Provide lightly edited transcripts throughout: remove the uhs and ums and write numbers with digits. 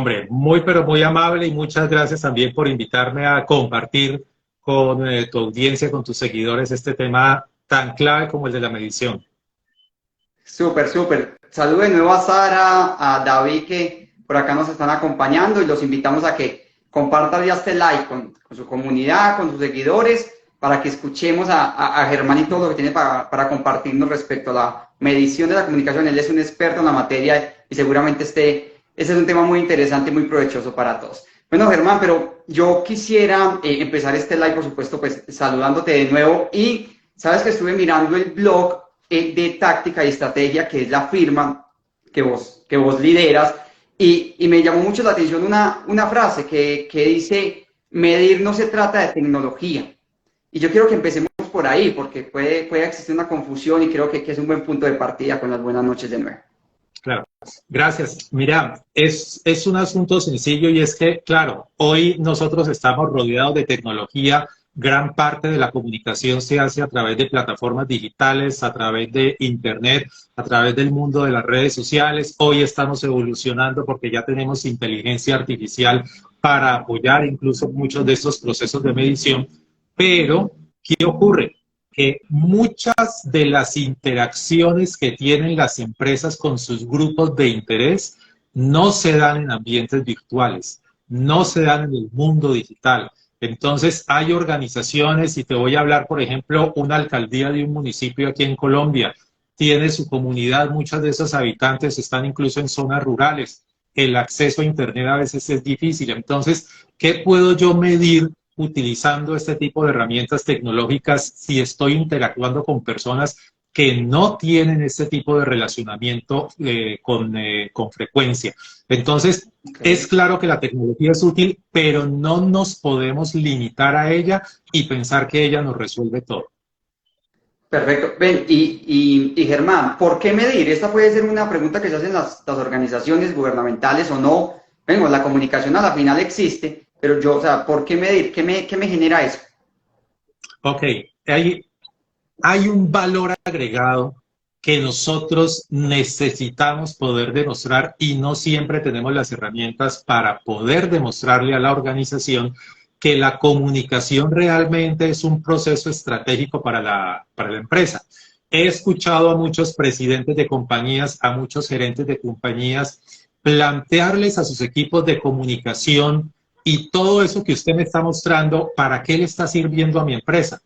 Hombre, muy pero muy amable y muchas gracias también por invitarme a compartir con tu audiencia, con tus seguidores, este tema tan clave como el de la medición. Súper, súper. Saludo de nuevo a Sara, a David que por acá nos están acompañando y los invitamos a que compartan ya este like con su comunidad, con sus seguidores, para que escuchemos a Germán y todo lo que tiene para compartirnos respecto a la medición de la comunicación. Él es un experto en la materia y seguramente este es un tema muy interesante y muy provechoso para todos. Bueno, Germán, pero yo quisiera empezar este live, por supuesto, pues saludándote de nuevo y sabes que estuve mirando el blog de táctica y estrategia, que es la firma que vos lideras, y me llamó mucho la atención una frase que dice, medir no se trata de tecnología. Y yo quiero que empecemos por ahí, porque puede existir una confusión y creo que es un buen punto de partida con las buenas noches de nuevo. Claro, gracias. Mira, es un asunto sencillo y es que, claro, hoy nosotros estamos rodeados de tecnología. Gran parte de la comunicación se hace a través de plataformas digitales, a través de Internet, a través del mundo de las redes sociales. Hoy estamos evolucionando porque ya tenemos inteligencia artificial para apoyar incluso muchos de estos procesos de medición. Pero, ¿qué ocurre? Que muchas de las interacciones que tienen las empresas con sus grupos de interés no se dan en ambientes virtuales, no se dan en el mundo digital. Entonces, hay organizaciones, y te voy a hablar, por ejemplo, una alcaldía de un municipio aquí en Colombia, tiene su comunidad, muchos de esos habitantes están incluso en zonas rurales. El acceso a Internet a veces es difícil. Entonces, ¿qué puedo yo medir utilizando este tipo de herramientas tecnológicas si estoy interactuando con personas que no tienen este tipo de relacionamiento con frecuencia? Entonces, es Okay. claro que la tecnología es útil, pero no nos podemos limitar a ella y pensar que ella nos resuelve todo. Perfecto. Ven, y Germán, ¿por qué medir? Esta puede ser una pregunta que se hacen las organizaciones gubernamentales o no. Bueno, la comunicación a la final existe, pero yo, o sea, ¿por qué medir? ¿Qué me genera eso? Ok, hay, hay un valor agregado que nosotros necesitamos poder demostrar y no siempre tenemos las herramientas para poder demostrarle a la organización que la comunicación realmente es un proceso estratégico para la empresa. He escuchado a muchos presidentes de compañías, a muchos gerentes de compañías, plantearles a sus equipos de comunicación y todo eso que usted me está mostrando, ¿para qué le está sirviendo a mi empresa?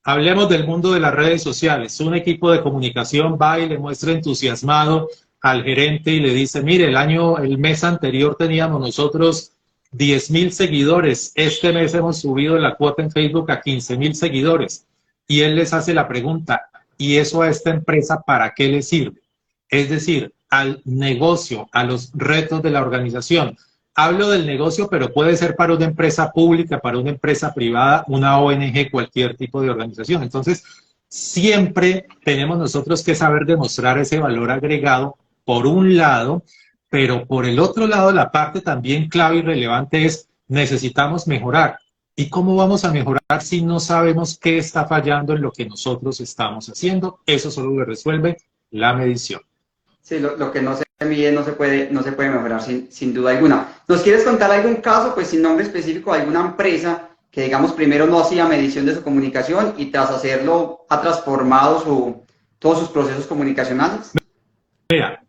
Hablemos del mundo de las redes sociales. Un equipo de comunicación va y le muestra entusiasmado al gerente y le dice, mire, el mes anterior teníamos nosotros 10.000 seguidores. Este mes hemos subido la cuota en Facebook a 15.000 seguidores. Y él les hace la pregunta, ¿y eso a esta empresa para qué le sirve? Es decir, al negocio, a los retos de la organización. Hablo del negocio, pero puede ser para una empresa pública, para una empresa privada, una ONG, cualquier tipo de organización. Entonces, siempre tenemos nosotros que saber demostrar ese valor agregado, por un lado, pero por el otro lado, la parte también clave y relevante es necesitamos mejorar. ¿Y cómo vamos a mejorar si no sabemos qué está fallando en lo que nosotros estamos haciendo? Eso solo lo resuelve la medición. Sí, lo que no se mide no se puede mejorar sin duda alguna. ¿Nos quieres contar algún caso, pues sin nombre específico, de alguna empresa que, digamos, primero no hacía medición de su comunicación y tras hacerlo ha transformado todos sus procesos comunicacionales? Mira,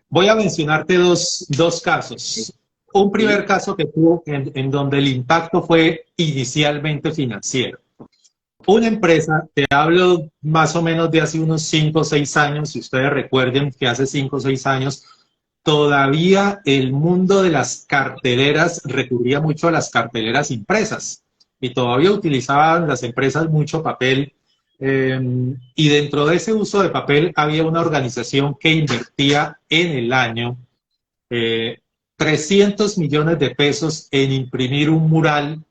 voy a mencionarte dos casos. Un primer Sí, caso que tuvo en donde el impacto fue inicialmente financiero. Una empresa, te hablo más o menos de hace unos 5 o 6 años, si ustedes recuerden que hace 5 o 6 años todavía el mundo de las carteleras recurría mucho a las carteleras impresas y todavía utilizaban las empresas mucho papel. Y dentro de ese uso de papel había una organización que invertía en el año eh, 300 millones de pesos en imprimir un mural,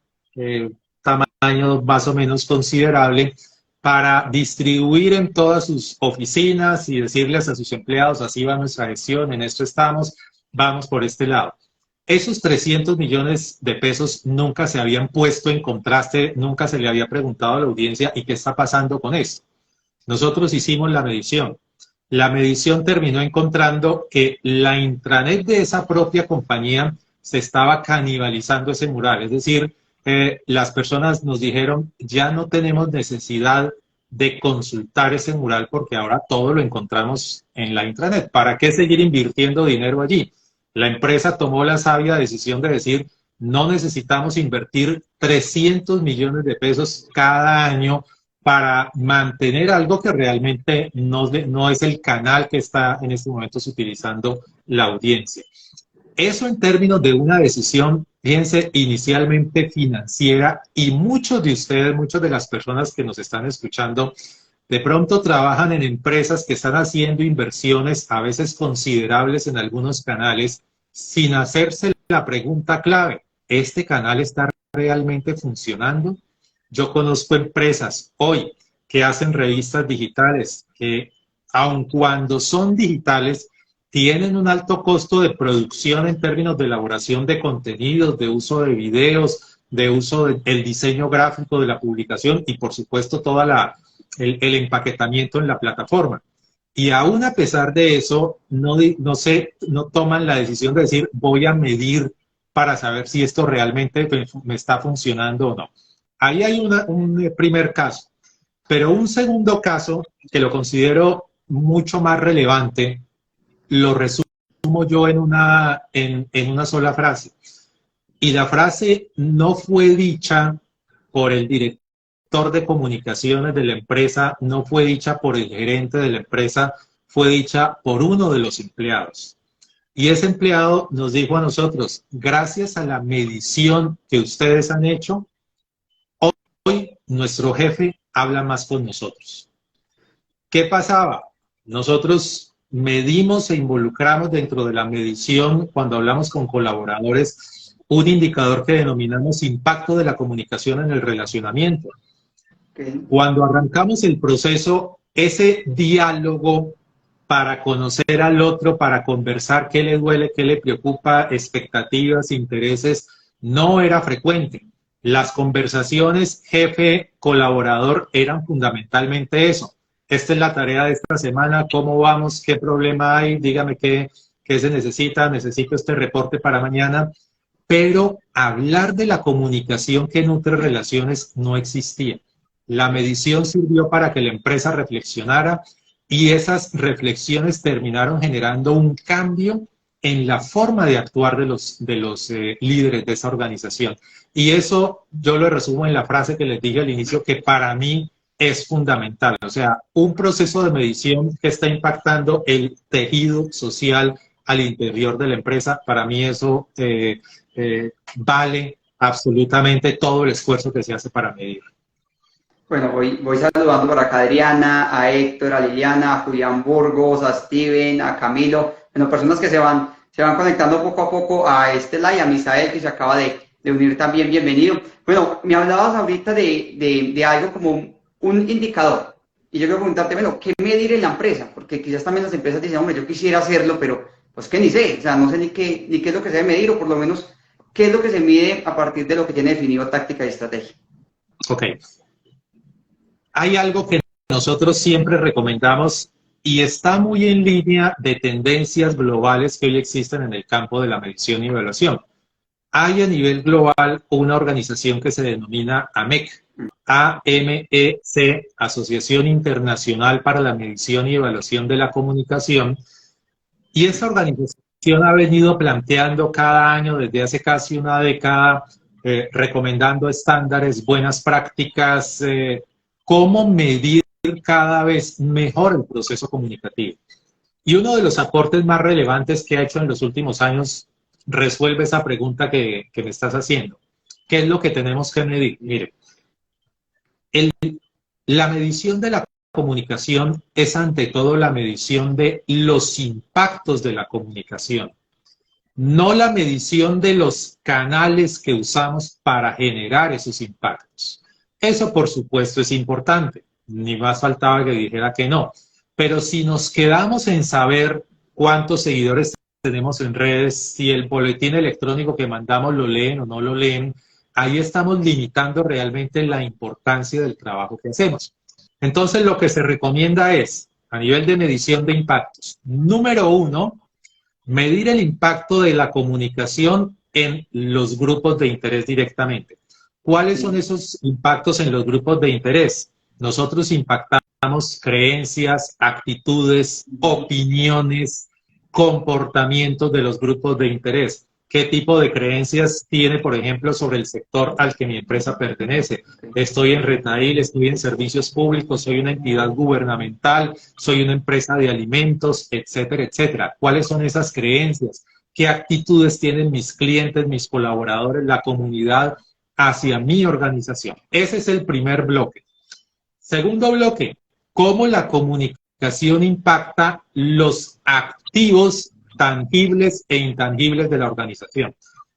tamaño más o menos considerable, para distribuir en todas sus oficinas y decirles a sus empleados, así va nuestra gestión, en esto estamos, vamos por este lado. Esos 300 millones de pesos nunca se habían puesto en contraste, nunca se le había preguntado a la audiencia, ¿y qué está pasando con esto? Nosotros hicimos la medición. la medición terminó encontrando que la intranet de esa propia compañía se estaba canibalizando ese mural. Es decir, las personas nos dijeron, ya no tenemos necesidad de consultar ese mural porque ahora todo lo encontramos en la intranet. ¿Para qué seguir invirtiendo dinero allí? La empresa tomó la sabia decisión de decir, no necesitamos invertir 300 millones de pesos cada año para mantener algo que realmente no es el canal que está en estos momentos utilizando la audiencia. Eso en términos de una decisión, fíjense, inicialmente financiera, y muchos de ustedes, muchas de las personas que nos están escuchando, de pronto trabajan en empresas que están haciendo inversiones a veces considerables en algunos canales sin hacerse la pregunta clave, ¿este canal está realmente funcionando? Yo conozco empresas hoy que hacen revistas digitales que, aun cuando son digitales, tienen un alto costo de producción en términos de elaboración de contenidos, de uso de videos, de uso del diseño gráfico de la publicación y, por supuesto, todo el empaquetamiento en la plataforma. Y aún a pesar de eso, no toman la decisión de decir, voy a medir para saber si esto realmente me está funcionando o no. Ahí hay un primer caso. Pero un segundo caso, que lo considero mucho más relevante, lo resumo yo en una sola frase. Y la frase no fue dicha por el director de comunicaciones de la empresa, no fue dicha por el gerente de la empresa, fue dicha por uno de los empleados. Y ese empleado nos dijo a nosotros, gracias a la medición que ustedes han hecho, hoy nuestro jefe habla más con nosotros. ¿Qué pasaba? Nosotros medimos e involucramos dentro de la medición, cuando hablamos con colaboradores, un indicador que denominamos impacto de la comunicación en el relacionamiento. Cuando arrancamos el proceso, ese diálogo para conocer al otro, para conversar qué le duele, qué le preocupa, expectativas, intereses, no era frecuente. Las conversaciones jefe-colaborador eran fundamentalmente eso. Esta es la tarea de esta semana, ¿cómo vamos? ¿Qué problema hay? Dígame qué se necesita, necesito este reporte para mañana. Pero hablar de la comunicación que nutre relaciones no existía. La medición sirvió para que la empresa reflexionara y esas reflexiones terminaron generando un cambio en la forma de actuar de los líderes de esa organización. Y eso yo lo resumo en la frase que les dije al inicio, que para mí es fundamental. O sea, un proceso de medición que está impactando el tejido social al interior de la empresa, para mí eso vale absolutamente todo el esfuerzo que se hace para medir. Bueno, voy saludando por acá a Adriana, a Héctor, a Liliana, a Julián Burgos, a Steven, a Camilo, bueno, personas que se van conectando poco a poco a este live, a Misael, que se acaba de unir también, bienvenido. Bueno, me hablabas ahorita de algo como un indicador, y yo quiero preguntarte, bueno, ¿qué medir en la empresa? Porque quizás también las empresas dicen, hombre, yo quisiera hacerlo, pero pues que ni sé, o sea, no sé ni qué es lo que se debe medir, o por lo menos, qué es lo que se mide a partir de lo que tiene definido táctica y estrategia. Ok. Hay algo que nosotros siempre recomendamos y está muy en línea de tendencias globales que hoy existen en el campo de la medición y evaluación. Hay a nivel global una organización que se denomina AMEC, AMEC, Asociación Internacional para la Medición y Evaluación de la Comunicación, y esa organización ha venido planteando cada año desde hace casi una década, recomendando estándares, buenas prácticas, cómo medir cada vez mejor el proceso comunicativo. Y uno de los aportes más relevantes que ha hecho en los últimos años resuelve esa pregunta que me estás haciendo. ¿Qué es lo que tenemos que medir? Mire, la medición de la comunicación es ante todo la medición de los impactos de la comunicación, no la medición de los canales que usamos para generar esos impactos. Eso, por supuesto, es importante, ni más faltaba que dijera que no. Pero si nos quedamos en saber cuántos seguidores tenemos en redes, si el boletín electrónico que mandamos lo leen o no lo leen, ahí estamos limitando realmente la importancia del trabajo que hacemos. Entonces, lo que se recomienda es a nivel de medición de impactos. Número uno, medir el impacto de la comunicación en los grupos de interés directamente. ¿Cuáles son esos impactos en los grupos de interés? Nosotros impactamos creencias, actitudes, opiniones, comportamientos de los grupos de interés. ¿Qué tipo de creencias tiene, por ejemplo, sobre el sector al que mi empresa pertenece? Estoy en retail, estoy en servicios públicos, soy una entidad gubernamental, soy una empresa de alimentos, etcétera, etcétera. ¿Cuáles son esas creencias? ¿Qué actitudes tienen mis clientes, mis colaboradores, la comunidad hacia mi organización? Ese es el primer bloque. Segundo bloque, ¿cómo la comunicación impacta los activos tangibles e intangibles de la organización?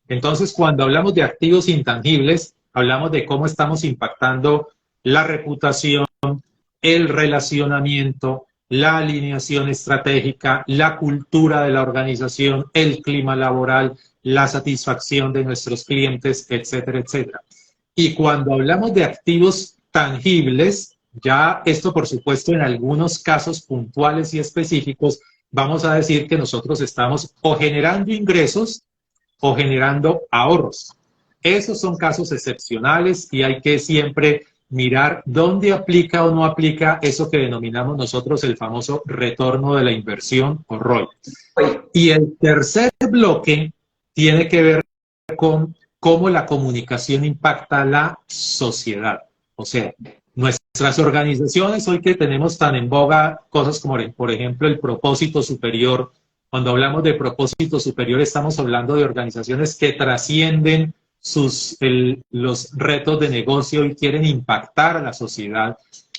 Entonces, cuando hablamos de activos intangibles, hablamos de cómo estamos impactando la reputación, el relacionamiento, la alineación estratégica, la cultura de la organización, el clima laboral, la satisfacción de nuestros clientes, etcétera, etcétera. Y cuando hablamos de activos tangibles, ya esto por supuesto en algunos casos puntuales y específicos, vamos a decir que nosotros estamos o generando ingresos o generando ahorros. Esos son casos excepcionales y hay que siempre mirar dónde aplica o no aplica eso que denominamos nosotros el famoso retorno de la inversión o ROI. Y el tercer bloque tiene que ver con cómo la comunicación impacta a la sociedad. O sea, nuestras organizaciones hoy que tenemos tan en boga cosas como, por ejemplo, el propósito superior. Cuando hablamos de propósito superior estamos hablando de organizaciones que trascienden los retos de negocio y quieren impactar a la sociedad.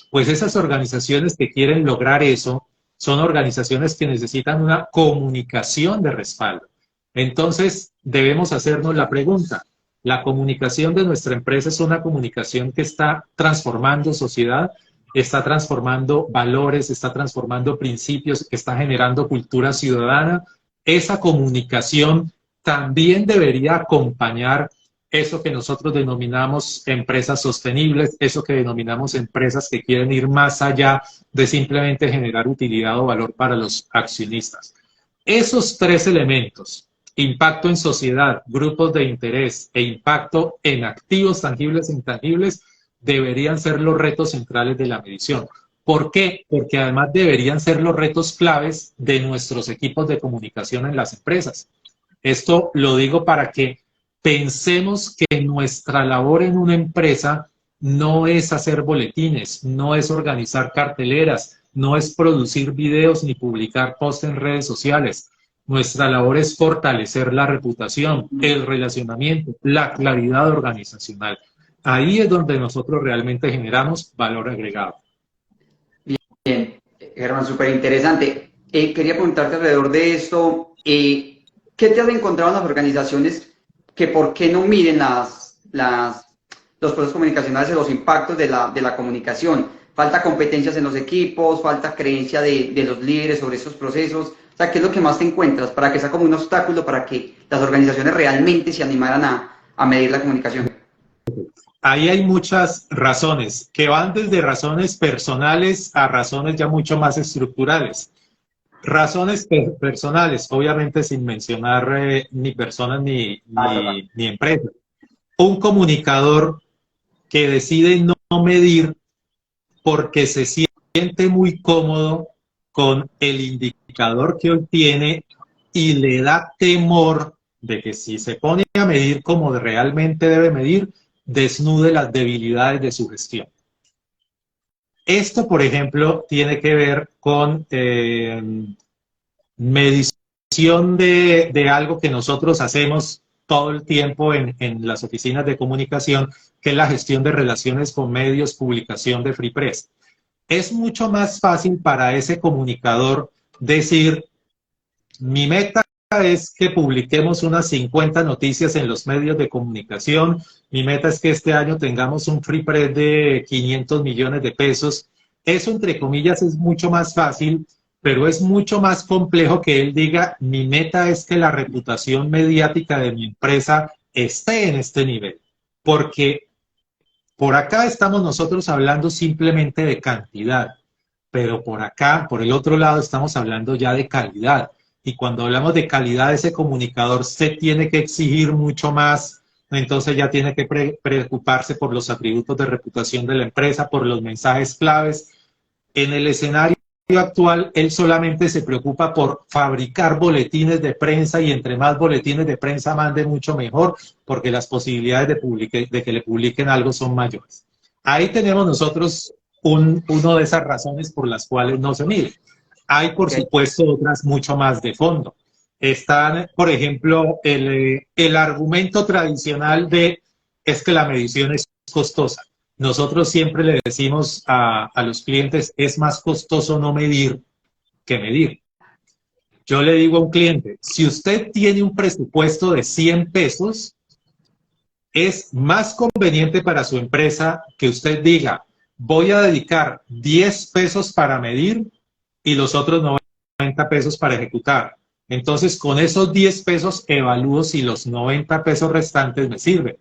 Pues esas organizaciones que quieren lograr eso son organizaciones que necesitan una comunicación de respaldo. Entonces, debemos hacernos la pregunta, ¿la comunicación de nuestra empresa es una comunicación que está transformando sociedad, está transformando valores, está transformando principios, está generando cultura ciudadana? Esa comunicación también debería acompañar eso que nosotros denominamos empresas sostenibles, eso que denominamos empresas que quieren ir más allá de simplemente generar utilidad o valor para los accionistas. Esos tres elementos, impacto en sociedad, grupos de interés e impacto en activos tangibles e intangibles, deberían ser los retos centrales de la medición. ¿Por qué? Porque además deberían ser los retos claves de nuestros equipos de comunicación en las empresas. Esto lo digo para que pensemos que nuestra labor en una empresa no es hacer boletines, no es organizar carteleras, no es producir videos ni publicar posts en redes sociales. Nuestra labor es fortalecer la reputación, el relacionamiento, la claridad organizacional. Ahí es donde nosotros realmente generamos valor agregado. Bien, Germán, súper interesante. Quería preguntarte alrededor de esto, ¿qué te has encontrado en las organizaciones que por qué no miden los procesos comunicacionales y los impactos de la comunicación? Falta competencias en los equipos, falta creencia de los líderes sobre esos procesos. O sea, ¿qué es lo que más te encuentras para que sea como un obstáculo para que las organizaciones realmente se animaran a medir la comunicación? Ahí hay muchas razones, que van desde razones personales a razones ya mucho más estructurales. Razones personales, obviamente sin mencionar ni personas ni empresas. Un comunicador que decide no medir porque se siente muy cómodo con el indicador que hoy tiene y le da temor de que si se pone a medir como realmente debe medir, desnude las debilidades de su gestión. Esto, por ejemplo, tiene que ver con medición de algo que nosotros hacemos todo el tiempo en las oficinas de comunicación, que es la gestión de relaciones con medios, publicación de Free Press. Es mucho más fácil para ese comunicador decir, mi meta es que publiquemos unas 50 noticias en los medios de comunicación, mi meta es que este año tengamos un Free Press de 500 millones de pesos. Eso, entre comillas, es mucho más fácil, pero es mucho más complejo que él diga, mi meta es que la reputación mediática de mi empresa esté en este nivel. Porque por acá estamos nosotros hablando simplemente de cantidad. pero por acá, por el otro lado, estamos hablando ya de calidad. Y cuando hablamos de calidad, ese comunicador se tiene que exigir mucho más, entonces ya tiene que preocuparse por los atributos de reputación de la empresa, por los mensajes claves. En el escenario actual, él solamente se preocupa por fabricar boletines de prensa y entre más boletines de prensa mande, mucho mejor, porque las posibilidades de que le publiquen algo son mayores. Ahí tenemos nosotros uno de esas razones por las cuales no se mide. Hay, por supuesto, otras mucho más de fondo. Están, por ejemplo, el argumento tradicional de es que la medición es costosa. Nosotros siempre le decimos a los clientes, es más costoso no medir que medir. Yo le digo a un cliente, si usted tiene un presupuesto de 100 pesos, es más conveniente para su empresa que usted diga, voy a dedicar 10 pesos para medir y los otros 90 pesos para ejecutar. Entonces, con esos 10 pesos evalúo si los 90 pesos restantes me sirven.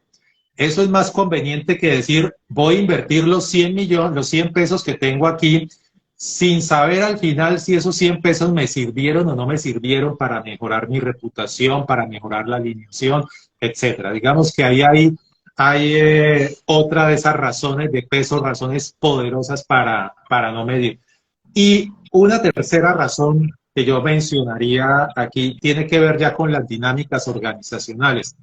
Eso es más conveniente que decir, voy a invertir los 100 millones, los 100 pesos que tengo aquí, sin saber al final si esos 100 pesos me sirvieron o no me sirvieron para mejorar mi reputación, para mejorar la alineación, etcétera. Digamos que ahí hay otra de esas razones de peso, razones poderosas para no medir. Y una tercera razón que yo mencionaría aquí tiene que ver ya con las dinámicas organizacionales.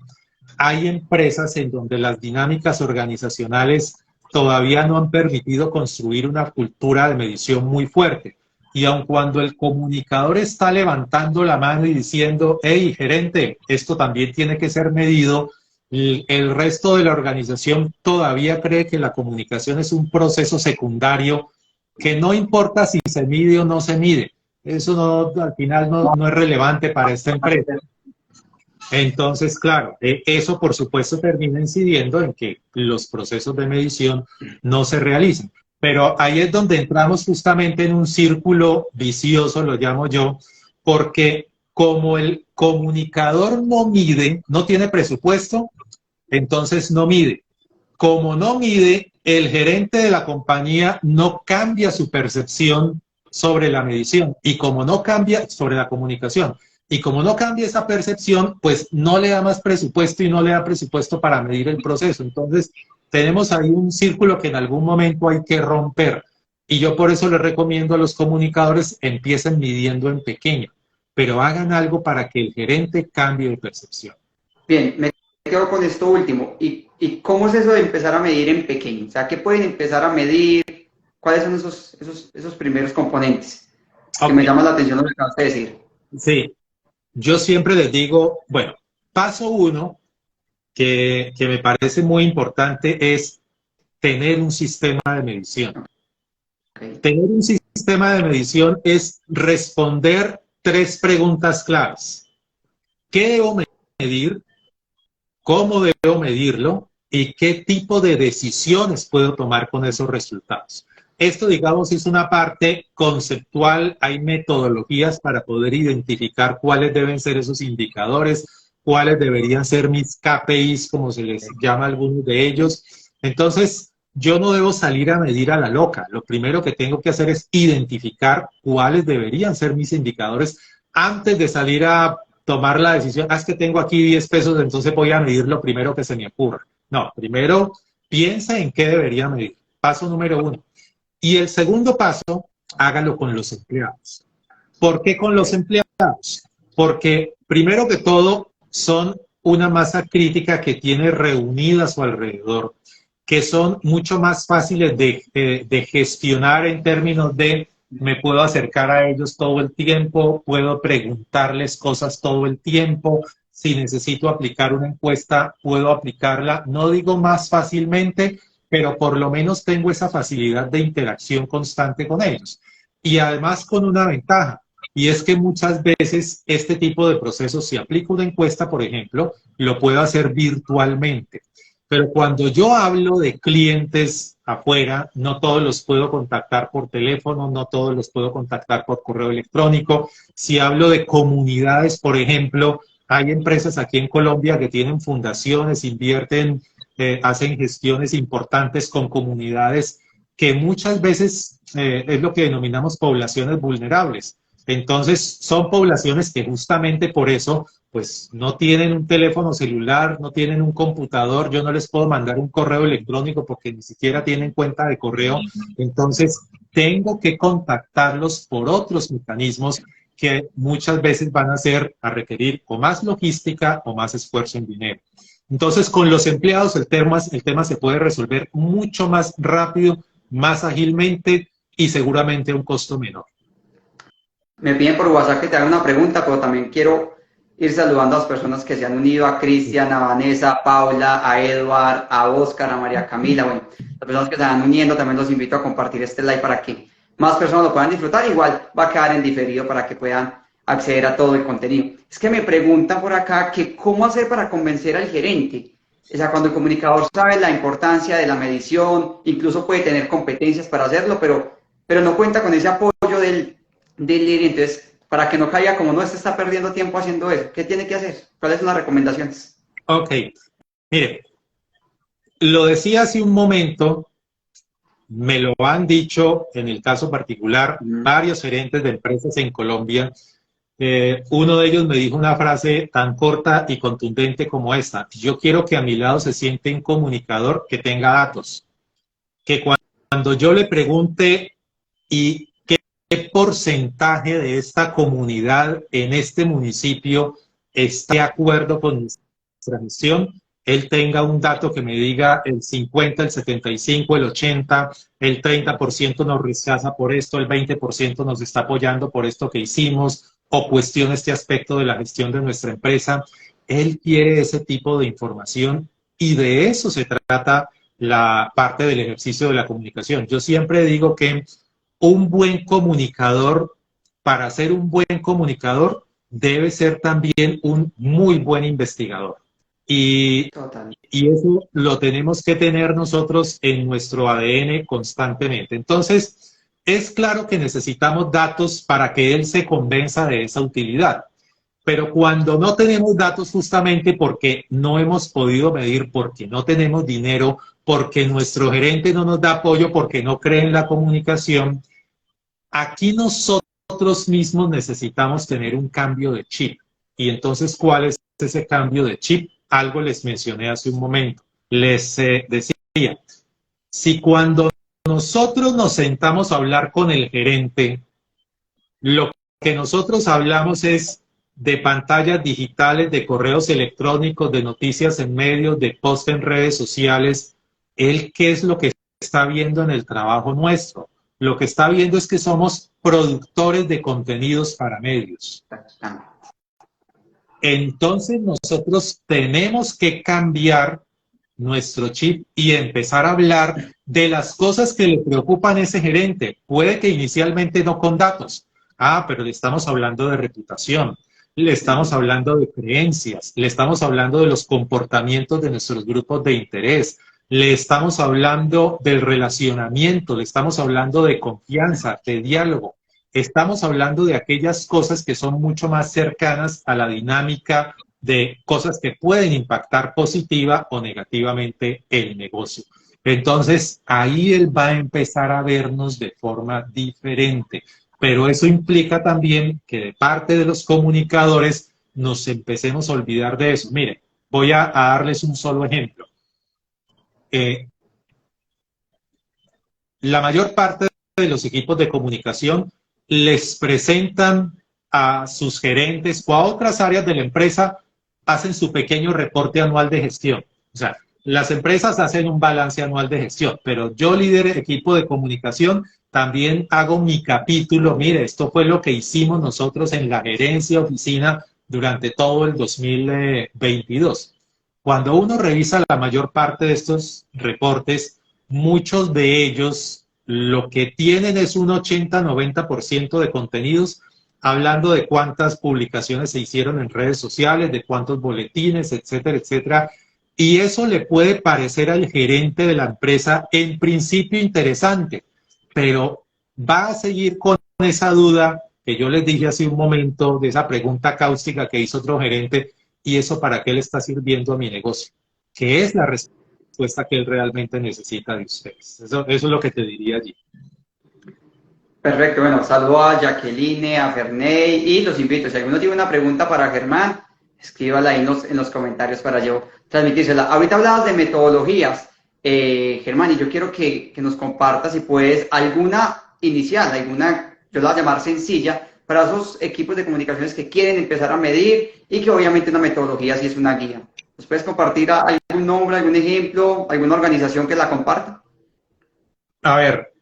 Hay empresas en donde las dinámicas organizacionales todavía no han permitido construir una cultura de medición muy fuerte. Y aun cuando el comunicador está levantando la mano y diciendo, hey, gerente, esto también tiene que ser medido, el resto de la organización todavía cree que la comunicación es un proceso secundario que no importa si se mide o no se mide. Eso no, al final no es relevante para esta empresa. Entonces, claro, eso por supuesto termina incidiendo en que los procesos de medición no se realicen. Pero ahí es donde entramos justamente en un círculo vicioso, lo llamo yo, porque como el comunicador no mide, no tiene presupuesto, entonces no mide. Como no mide, el gerente de la compañía no cambia su percepción sobre la medición y como no cambia sobre la comunicación. Y como no cambia esa percepción, pues no le da más presupuesto y no le da presupuesto para medir el proceso. Entonces, tenemos ahí un círculo que en algún momento hay que romper. Y yo por eso les recomiendo a los comunicadores, empiecen midiendo en pequeño, pero hagan algo para que el gerente cambie de percepción. Bien, me quedo con esto último. ¿Y cómo es eso de empezar a medir en pequeño? O sea, ¿qué pueden empezar a medir? ¿Cuáles son esos primeros componentes? Que me llama la atención lo que acabas de decir. Sí. Yo siempre les digo, bueno, paso uno, que me parece muy importante, es tener un sistema de medición. Okay. Tener un sistema de medición es responder 3 preguntas claves. ¿Qué debo medir? ¿Cómo debo medirlo? ¿Y qué tipo de decisiones puedo tomar con esos resultados? Esto, digamos, es una parte conceptual. Hay metodologías para poder identificar cuáles deben ser esos indicadores, cuáles deberían ser mis KPIs, como se les llama a algunos de ellos. Entonces, yo no debo salir a medir a la loca. Lo primero que tengo que hacer es identificar cuáles deberían ser mis indicadores antes de salir a tomar la decisión. Es que tengo aquí 10 pesos, entonces voy a medir lo primero que se me ocurra. No, primero piensa en qué debería medir. Paso número 1. Y el segundo paso, hágalo con los empleados. ¿Por qué con los empleados? Porque, primero que todo, son una masa crítica que tiene reunida a su alrededor, que son mucho más fáciles de gestionar en términos de me puedo acercar a ellos todo el tiempo, puedo preguntarles cosas todo el tiempo, si necesito aplicar una encuesta, puedo aplicarla, no digo más fácilmente, pero por lo menos tengo esa facilidad de interacción constante con ellos. Y además con una ventaja, y es que muchas veces este tipo de procesos, si aplico una encuesta, por ejemplo, lo puedo hacer virtualmente. Pero cuando yo hablo de clientes afuera, no todos los puedo contactar por teléfono, no todos los puedo contactar por correo electrónico. Si hablo de comunidades, por ejemplo, hay empresas aquí en Colombia que tienen fundaciones, invierten, hacen gestiones importantes con comunidades que muchas veces es lo que denominamos poblaciones vulnerables. Entonces, son poblaciones que justamente por eso, pues no tienen un teléfono celular, no tienen un computador, yo no les puedo mandar un correo electrónico porque ni siquiera tienen cuenta de correo. Entonces, tengo que contactarlos por otros mecanismos que muchas veces van a requerir o más logística o más esfuerzo en dinero. Entonces, con los empleados el tema se puede resolver mucho más rápido, más ágilmente y seguramente a un costo menor. Me piden por WhatsApp que te haga una pregunta, pero también quiero ir saludando a las personas que se han unido, a Cristian, a Vanessa, a Paula, a Edward, a Oscar, a María Camila. Bueno, las personas que se van uniendo, también los invito a compartir este live para que más personas lo puedan disfrutar. Igual va a quedar en diferido para que puedan acceder a todo el contenido. Es que me preguntan por acá que cómo hacer para convencer al gerente. O sea, cuando el comunicador sabe la importancia de la medición, incluso puede tener competencias para hacerlo, pero no cuenta con ese apoyo del líder. Entonces, para que no caiga como no se está perdiendo tiempo haciendo eso, ¿qué tiene que hacer? ¿Cuáles son las recomendaciones? Ok, mire, lo decía hace un momento, me lo han dicho en el caso particular varios gerentes de empresas en Colombia. Uno de ellos me dijo una frase tan corta y contundente como esta: yo quiero que a mi lado se siente un comunicador que tenga datos, que cuando yo le pregunte y qué porcentaje de esta comunidad en este municipio está de acuerdo con nuestra misión, él tenga un dato que me diga el 50, el 75, el 80, el 30% nos rechaza por esto, el 20% nos está apoyando por esto que hicimos, o cuestiona este aspecto de la gestión de nuestra empresa. Él quiere ese tipo de información y de eso se trata la parte del ejercicio de la comunicación. Yo siempre digo que un buen comunicador, para ser un buen comunicador, debe ser también un muy buen investigador. Y, Total. y eso lo tenemos que tener nosotros en nuestro ADN constantemente. Entonces, es claro que necesitamos datos para que él se convenza de esa utilidad. Pero cuando no tenemos datos justamente porque no hemos podido medir, porque no tenemos dinero, porque nuestro gerente no nos da apoyo, porque no cree en la comunicación, aquí nosotros mismos necesitamos tener un cambio de chip. Y entonces, ¿cuál es ese cambio de chip? Algo les mencioné hace un momento. Les decía, si cuando nosotros nos sentamos a hablar con el gerente, lo que nosotros hablamos es de pantallas digitales, de correos electrónicos, de noticias en medios, de post en redes sociales, ¿él qué es lo que está viendo en el trabajo nuestro? Lo que está viendo es que somos productores de contenidos para medios. Entonces nosotros tenemos que cambiar nuestro chip y empezar a hablar de las cosas que le preocupan a ese gerente. Puede que inicialmente no con datos. Pero le estamos hablando de reputación, le estamos hablando de creencias, le estamos hablando de los comportamientos de nuestros grupos de interés, le estamos hablando del relacionamiento, le estamos hablando de confianza, de diálogo. Estamos hablando de aquellas cosas que son mucho más cercanas a la dinámica de cosas que pueden impactar positiva o negativamente el negocio. Entonces, ahí él va a empezar a vernos de forma diferente. Pero eso implica también que de parte de los comunicadores nos empecemos a olvidar de eso. Miren, voy a darles un solo ejemplo. La mayor parte de los equipos de comunicación les presentan a sus gerentes o a otras áreas de la empresa, hacen su pequeño reporte anual de gestión. O sea, las empresas hacen un balance anual de gestión, pero yo, líder equipo de comunicación, también hago mi capítulo. Mire, esto fue lo que hicimos nosotros en la gerencia oficina durante todo el 2022. Cuando uno revisa la mayor parte de estos reportes, muchos de ellos lo que tienen es un 80-90% de contenidos hablando de cuántas publicaciones se hicieron en redes sociales, de cuántos boletines, etcétera, etcétera. Y eso le puede parecer al gerente de la empresa en principio interesante, pero va a seguir con esa duda que yo les dije hace un momento, de esa pregunta cáustica que hizo otro gerente: ¿y eso para qué le está sirviendo a mi negocio? ¿Qué es la respuesta que él realmente necesita de ustedes? Eso es lo que te diría allí. Perfecto, bueno, saludo a Jacqueline, a Ferney y los invito. Si alguno tiene una pregunta para Germán, escríbala ahí en los comentarios para yo transmitírsela. Ahorita hablabas de metodologías, Germán, y yo quiero que nos compartas, si puedes, alguna inicial, alguna, yo la voy a llamar sencilla, para esos equipos de comunicaciones que quieren empezar a medir y que obviamente una metodología sí es una guía. ¿Nos puedes compartir algún nombre, algún ejemplo, alguna organización que la comparta? A ver,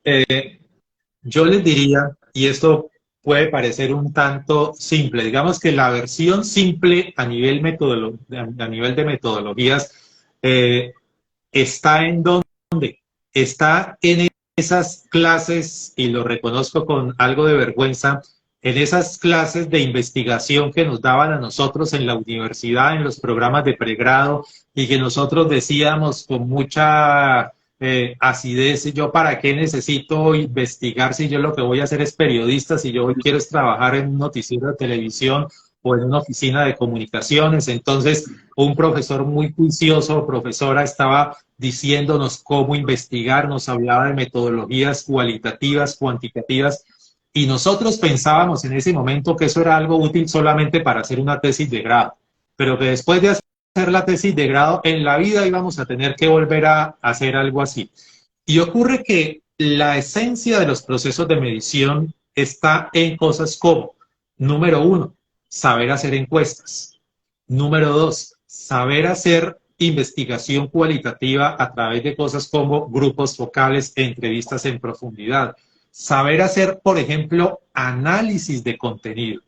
yo les diría, y esto puede parecer un tanto simple, digamos que la versión simple a nivel, a nivel de metodologías eh, está en dónde, está en esas clases, y lo reconozco con algo de vergüenza, en esas clases de investigación que nos daban a nosotros en la universidad, en los programas de pregrado, y que nosotros decíamos con mucha acidez, yo para qué necesito investigar si yo lo que voy a hacer es periodista, si yo hoy quiero es trabajar en un noticiero de televisión o en una oficina de comunicaciones. Entonces, un profesor muy juicioso, profesora, estaba diciéndonos cómo investigar, nos hablaba de metodologías cualitativas, cuantitativas, y nosotros pensábamos en ese momento que eso era algo útil solamente para hacer una tesis de grado, pero que después de hacer la tesis de grado en la vida íbamos a tener que volver a hacer algo así. Y ocurre que la esencia de los procesos de medición está en cosas como, número uno, saber hacer encuestas. Número dos, saber hacer investigación cualitativa a través de cosas como grupos focales e entrevistas en profundidad. Saber hacer, por ejemplo, análisis de contenido.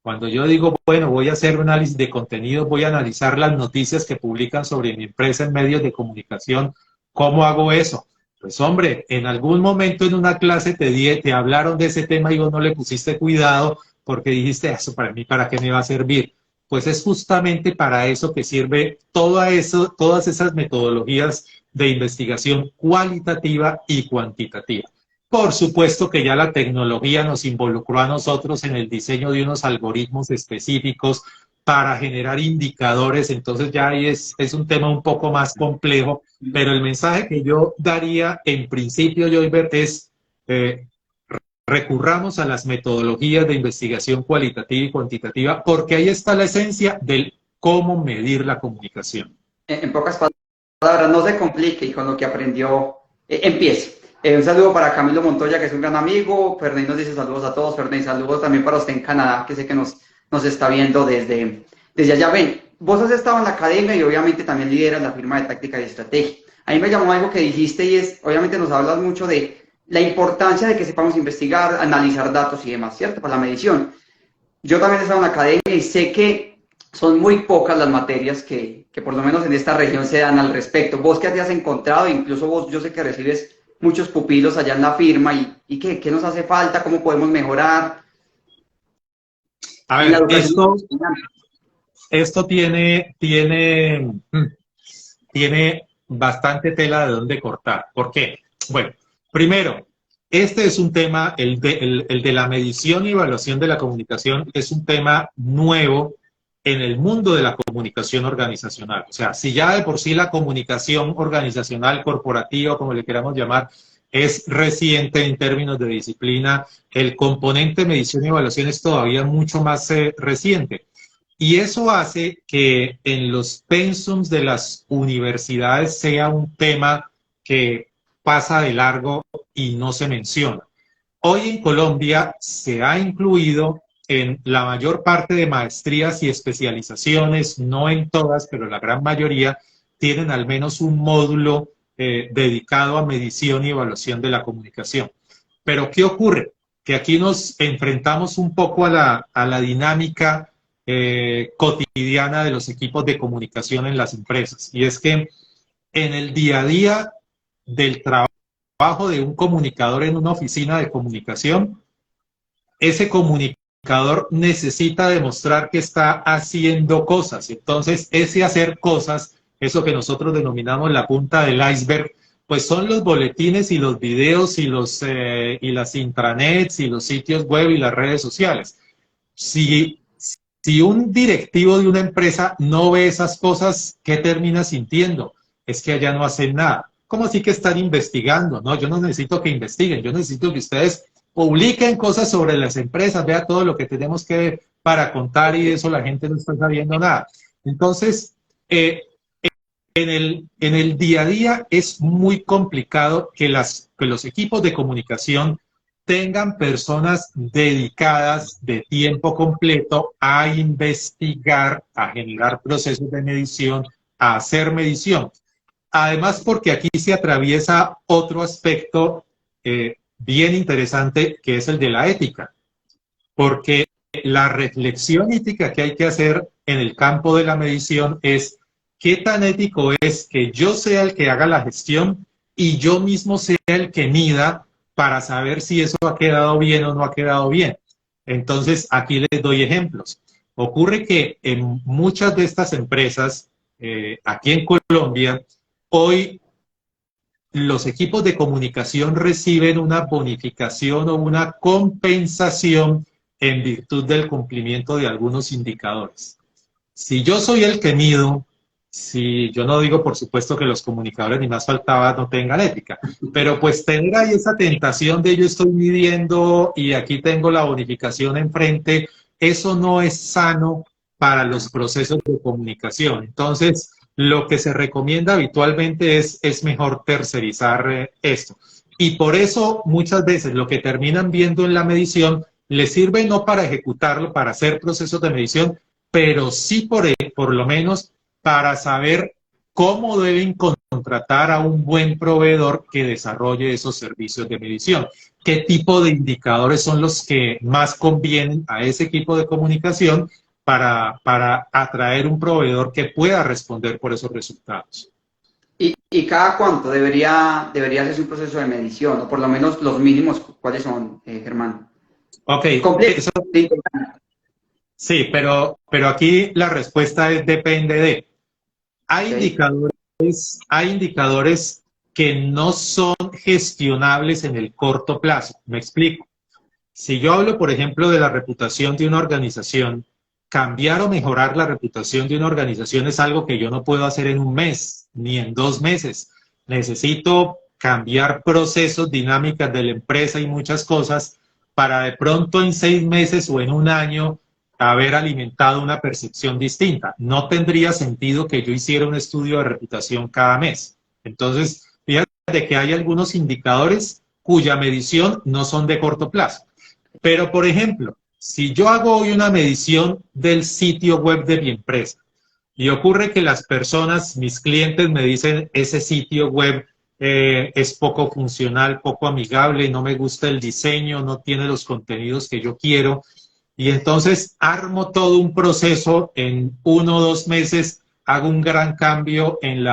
Cuando yo digo, bueno, voy a hacer un análisis de contenido, voy a analizar las noticias que publican sobre mi empresa en medios de comunicación, ¿cómo hago eso? Pues hombre, en algún momento en una clase te hablaron de ese tema y vos no le pusiste cuidado porque dijiste, eso para mí, ¿para qué me va a servir? Pues es justamente para eso que sirve todas esas metodologías de investigación cualitativa y cuantitativa. Por supuesto que ya la tecnología nos involucró a nosotros en el diseño de unos algoritmos específicos para generar indicadores, entonces ya ahí es un tema un poco más complejo, pero el mensaje que yo daría en principio, Joyber, es eh, recurramos a las metodologías de investigación cualitativa y cuantitativa, porque ahí está la esencia del cómo medir la comunicación. En pocas palabras, no se complique y con lo que aprendió, empiece. Un saludo para Camilo Montoya, que es un gran amigo. Ferney nos dice saludos a todos. Ferney, saludos también para usted en Canadá, que sé que nos está viendo desde allá. Ven, vos has estado en la academia y obviamente también lideras la firma de táctica y estrategia. A mí me llamó algo que dijiste y es, obviamente nos hablas mucho de la importancia de que sepamos investigar, analizar datos y demás, ¿cierto? Para la medición. Yo también he estado en la academia y sé que son muy pocas las materias que por lo menos en esta región se dan al respecto. Vos qué te has encontrado, incluso vos, yo sé que recibes muchos pupilos allá en la firma y qué nos hace falta, cómo podemos mejorar. A ver, esto tiene bastante tela de dónde cortar. ¿Por qué? Bueno, primero, este es un tema, el de la medición y evaluación de la comunicación es un tema nuevo en el mundo de la comunicación organizacional. O sea, si ya de por sí la comunicación organizacional, corporativa, como le queramos llamar, es reciente en términos de disciplina, el componente de medición y evaluación es todavía mucho más reciente. Y eso hace que en los pensums de las universidades sea un tema que pasa de largo y no se menciona. Hoy en Colombia se ha incluido en la mayor parte de maestrías y especializaciones, no en todas, pero la gran mayoría, tienen al menos un módulo dedicado a medición y evaluación de la comunicación. Pero ¿qué ocurre? Que aquí nos enfrentamos un poco a la dinámica cotidiana de los equipos de comunicación en las empresas. Y es que en el día a día del trabajo de un comunicador en una oficina de comunicación, ese comunicador necesita demostrar que está haciendo cosas. Entonces, ese hacer cosas, eso que nosotros denominamos la punta del iceberg, pues son los boletines y los videos y las intranets y los sitios web y las redes sociales. Si un directivo de una empresa no ve esas cosas, ¿qué termina sintiendo? Es que allá no hacen nada. ¿Cómo así que están investigando? No, yo no necesito que investiguen, yo necesito que ustedes publiquen cosas sobre las empresas, vea todo lo que tenemos que para contar y eso la gente no está sabiendo nada. Entonces, en el día a día es muy complicado que los equipos de comunicación tengan personas dedicadas de tiempo completo a investigar, a generar procesos de medición, a hacer medición. Además, porque aquí se atraviesa otro aspecto bien interesante, que es el de la ética. Porque la reflexión ética que hay que hacer en el campo de la medición es qué tan ético es que yo sea el que haga la gestión y yo mismo sea el que mida para saber si eso ha quedado bien o no ha quedado bien. Entonces, aquí les doy ejemplos. Ocurre que en muchas de estas empresas, aquí en Colombia, hoy los equipos de comunicación reciben una bonificación o una compensación en virtud del cumplimiento de algunos indicadores. Si yo soy el que mido, si yo no digo, por supuesto, que los comunicadores ni más faltaba no tengan ética, pero pues tener ahí esa tentación de yo estoy midiendo y aquí tengo la bonificación enfrente, eso no es sano para los procesos de comunicación. Entonces, lo que se recomienda habitualmente es mejor tercerizar esto. Y por eso muchas veces lo que terminan viendo en la medición les sirve no para ejecutarlo, para hacer procesos de medición, pero sí por lo menos para saber cómo deben contratar a un buen proveedor que desarrolle esos servicios de medición. ¿Qué tipo de indicadores son los que más convienen a ese equipo de comunicación para atraer un proveedor que pueda responder por esos resultados? ¿Y cada cuánto debería hacerse un proceso de medición? O por lo menos los mínimos, ¿cuáles son, Germán? Ok, Completo. sí, pero aquí la respuesta es depende de. Okay. Hay indicadores que no son gestionables en el corto plazo. Me explico. Si yo hablo, por ejemplo, de la reputación de una organización, cambiar o mejorar la reputación de una organización es algo que yo no puedo hacer en un mes, ni en 2 meses. Necesito cambiar procesos, dinámicas de la empresa y muchas cosas para de pronto en 6 meses o en un año haber alimentado una percepción distinta. No tendría sentido que yo hiciera un estudio de reputación cada mes. Entonces, fíjate que hay algunos indicadores cuya medición no son de corto plazo. Pero, por ejemplo, si yo hago hoy una medición del sitio web de mi empresa y ocurre que las personas, mis clientes me dicen ese sitio web es poco funcional, poco amigable, no me gusta el diseño, no tiene los contenidos que yo quiero, y entonces armo todo un proceso en 1 o 2 meses, hago un gran cambio en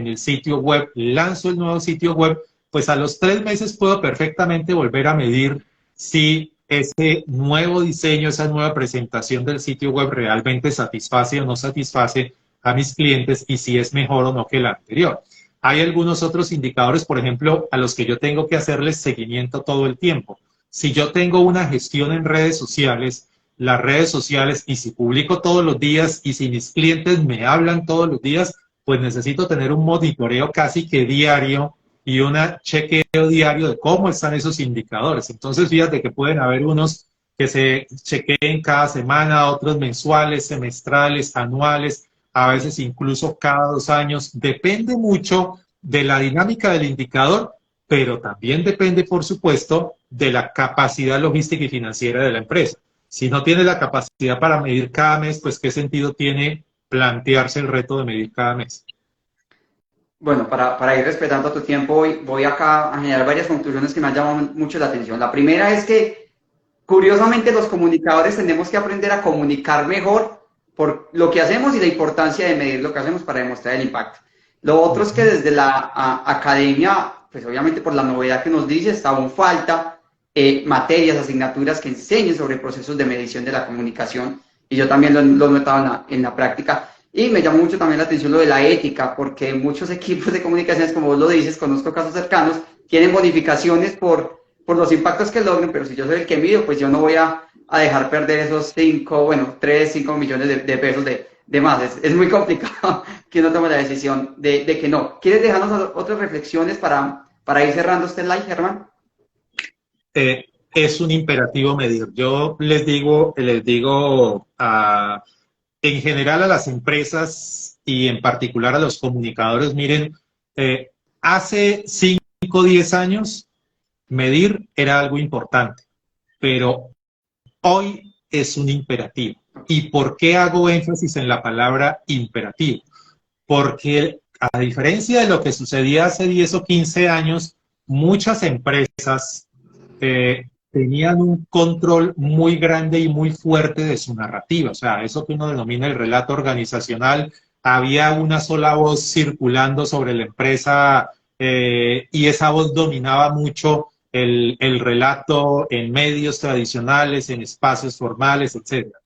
el sitio web, lanzo el nuevo sitio web, pues a los 3 meses puedo perfectamente volver a medir si ese nuevo diseño, esa nueva presentación del sitio web realmente satisface o no satisface a mis clientes y si es mejor o no que el anterior. Hay algunos otros indicadores, por ejemplo, a los que yo tengo que hacerles seguimiento todo el tiempo. Si yo tengo una gestión en redes sociales, las redes sociales, y si publico todos los días y si mis clientes me hablan todos los días, pues necesito tener un monitoreo casi que diario y un chequeo diario de cómo están esos indicadores. Entonces, fíjate que pueden haber unos que se chequeen cada semana, otros mensuales, semestrales, anuales, a veces incluso cada 2 años. Depende mucho de la dinámica del indicador, pero también depende, por supuesto, de la capacidad logística y financiera de la empresa. Si no tiene la capacidad para medir cada mes, pues ¿qué sentido tiene plantearse el reto de medir cada mes? Bueno, para ir respetando tu tiempo, voy acá a generar varias conclusiones que me han llamado mucho la atención. La primera es que, curiosamente, los comunicadores tenemos que aprender a comunicar mejor por lo que hacemos y la importancia de medir lo que hacemos para demostrar el impacto. Lo otro es que desde la academia, pues obviamente por la novedad que nos dice, está aún falta materias, asignaturas que enseñen sobre procesos de medición de la comunicación, y yo también lo he notado en la práctica. Y me llamó mucho también la atención lo de la ética, porque muchos equipos de comunicaciones, como vos lo dices, conozco casos cercanos, tienen bonificaciones por los impactos que logren, pero si yo soy el que mido, pues yo no voy a dejar perder esos 3, 5 millones de pesos de más. Es muy complicado que uno tome la decisión de que no. ¿Quieres dejarnos otras reflexiones para ir cerrando este live, Germán? es un imperativo medir. Yo les digo en general a las empresas y en particular a los comunicadores, miren, hace 5 o 10 años medir era algo importante, pero hoy es un imperativo. ¿Y por qué hago énfasis en la palabra imperativo? Porque a diferencia de lo que sucedía hace 10 o 15 años, muchas empresas tenían un control muy grande y muy fuerte de su narrativa. O sea, eso que uno denomina el relato organizacional, había una sola voz circulando sobre la empresa y esa voz dominaba mucho el relato en medios tradicionales, en espacios formales, etcétera.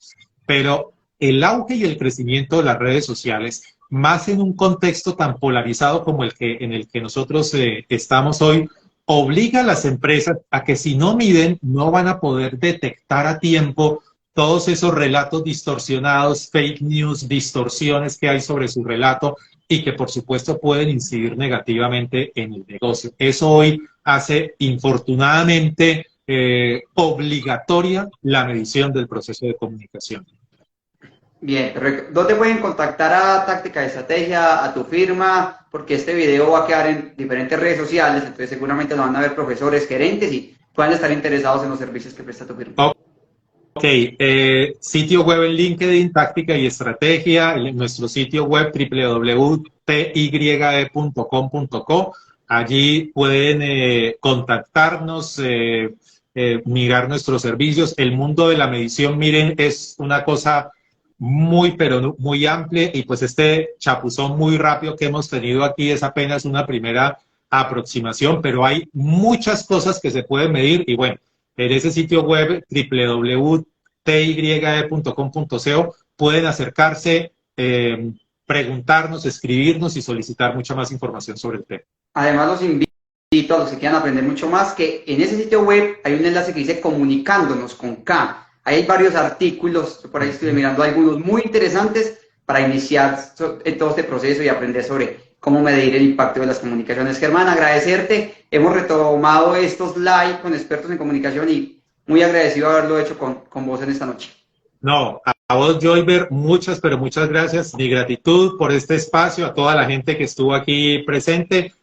Pero el auge y el crecimiento de las redes sociales, más en un contexto tan polarizado como en el que nosotros estamos hoy, obliga a las empresas a que si no miden, no van a poder detectar a tiempo todos esos relatos distorsionados, fake news, distorsiones que hay sobre su relato y que por supuesto pueden incidir negativamente en el negocio. Eso hoy hace infortunadamente obligatoria la medición del proceso de comunicación. Bien, perfecto. ¿Dónde pueden contactar a Táctica de Estrategia, a tu firma? Porque este video va a quedar en diferentes redes sociales, entonces seguramente lo van a ver profesores, gerentes y puedan estar interesados en los servicios que presta tu firma. Ok, sitio web en LinkedIn, Táctica y Estrategia, nuestro sitio web www.tye.com.co. Allí pueden contactarnos, mirar nuestros servicios. El mundo de la medición, miren, es una cosa muy, pero muy amplia y pues este chapuzón muy rápido que hemos tenido aquí es apenas una primera aproximación, pero hay muchas cosas que se pueden medir y bueno, en ese sitio web www.tye.com.co pueden acercarse, preguntarnos, escribirnos y solicitar mucha más información sobre el tema. Además, los invito a los que quieran aprender mucho más, que en ese sitio web hay un enlace que dice Comunicándonos con K. Ahí hay varios artículos, por ahí estoy mirando algunos muy interesantes para iniciar en todo este proceso y aprender sobre cómo medir el impacto de las comunicaciones. Germán, agradecerte. Hemos retomado estos live con expertos en comunicación y muy agradecido de haberlo hecho con vos en esta noche. No, a vos, Joyver, muchas, pero muchas gracias. Mi gratitud por este espacio, a toda la gente que estuvo aquí presente